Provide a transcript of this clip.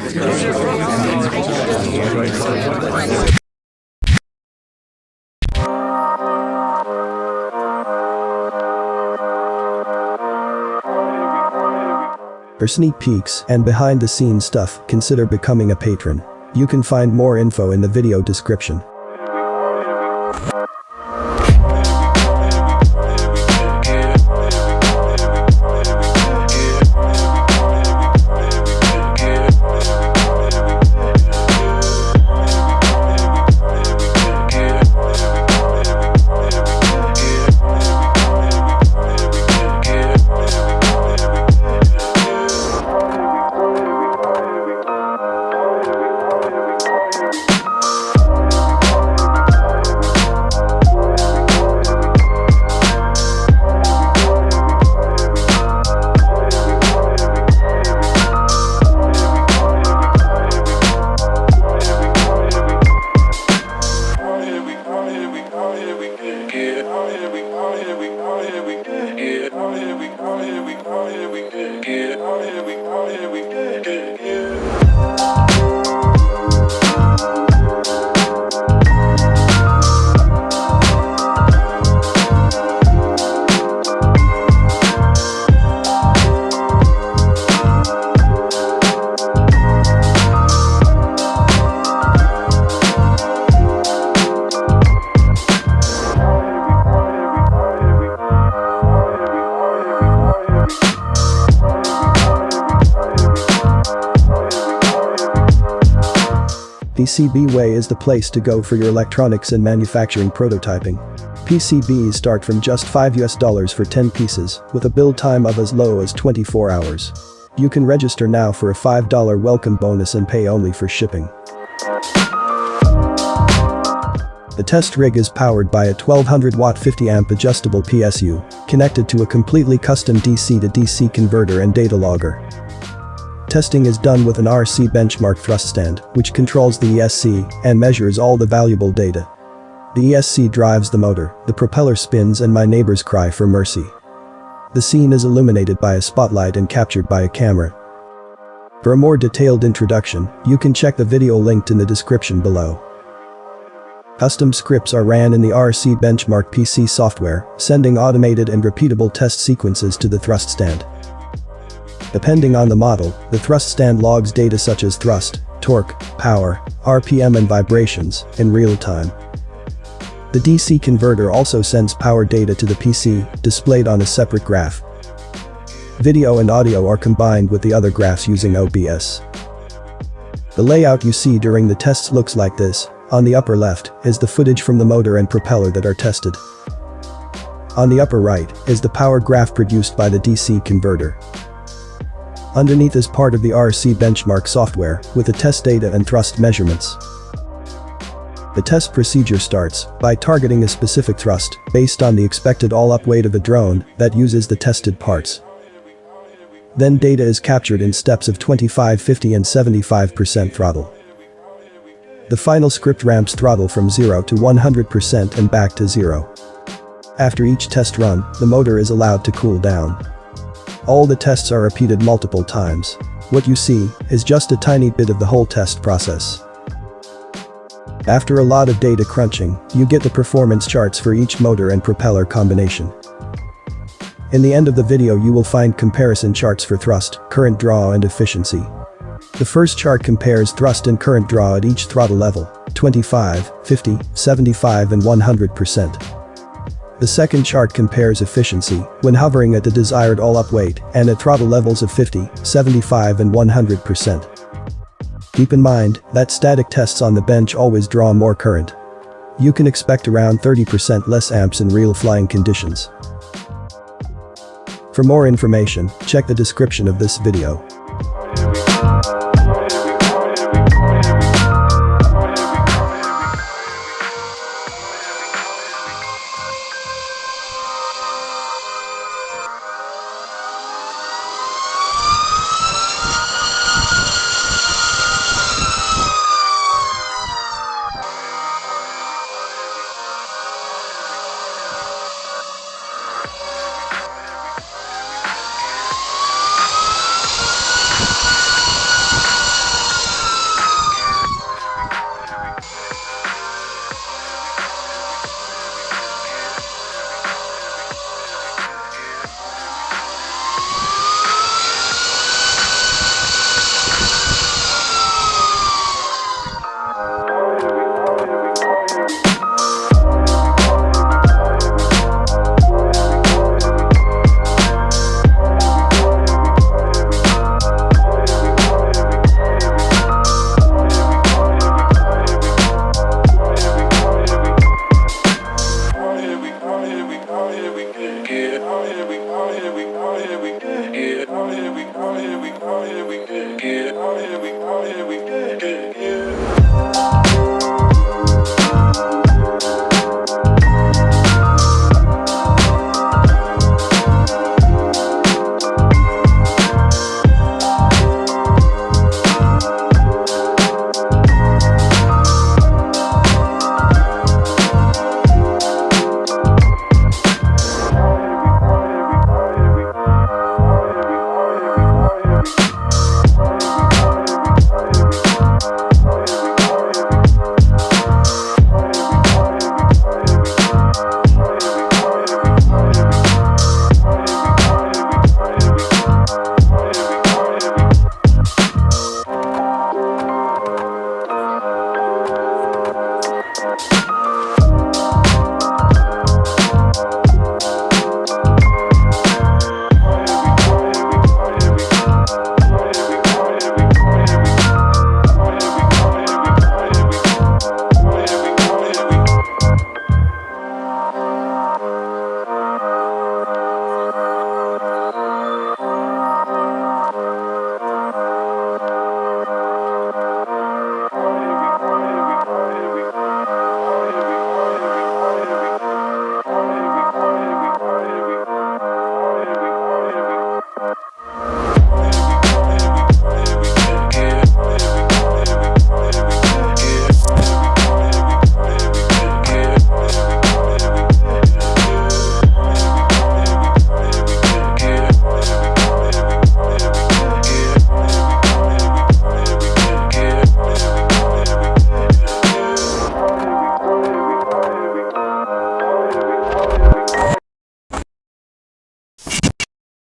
For sneak peeks and behind-the-scenes stuff, consider becoming a patron. You can find more info in the video description. PCBWay is the place to go for your electronics and manufacturing prototyping. PCBs start from just $5 for 10 pieces, with a build time of as low as 24 hours. You can register now for a $5 welcome bonus and pay only for shipping. The test rig is powered by a 1200-watt 50-amp adjustable PSU, connected to a completely custom DC to DC converter and data logger. Testing is done with an RC benchmark thrust stand, which controls the ESC and measures all the valuable data. The ESC drives the motor, the propeller spins, and my neighbors cry for mercy. The scene is illuminated by a spotlight and captured by a camera. For a more detailed introduction, you can check the video linked in the description below. Custom scripts are ran in the RC benchmark PC software, sending automated and repeatable test sequences to the thrust stand. Depending on the model, the thrust stand logs data such as thrust, torque, power, RPM and vibrations in real time. The DC converter also sends power data to the PC, displayed on a separate graph. Video and audio are combined with the other graphs using OBS. The layout you see during the tests looks like this. On the upper left is the footage from the motor and propeller that are tested. On the upper right is the power graph produced by the DC converter. Underneath is part of the RC benchmark software, with the test data and thrust measurements. The test procedure starts by targeting a specific thrust, based on the expected all-up weight of a drone that uses the tested parts. Then data is captured in steps of 25, 50 and 75% throttle. The final script ramps throttle from 0 to 100% and back to 0. After each test run, the motor is allowed to cool down. All the tests are repeated multiple times. What you see is just a tiny bit of the whole test process. After a lot of data crunching, you get the performance charts for each motor and propeller combination. In the end of the video you will find comparison charts for thrust, current draw and efficiency. The first chart compares thrust and current draw at each throttle level, 25, 50, 75 and 100%. The second chart compares efficiency when hovering at the desired all-up weight and at throttle levels of 50, 75 and 100%. Keep in mind that static tests on the bench always draw more current. You can expect around 30% less amps in real flying conditions. For more information, check the description of this video. here we go.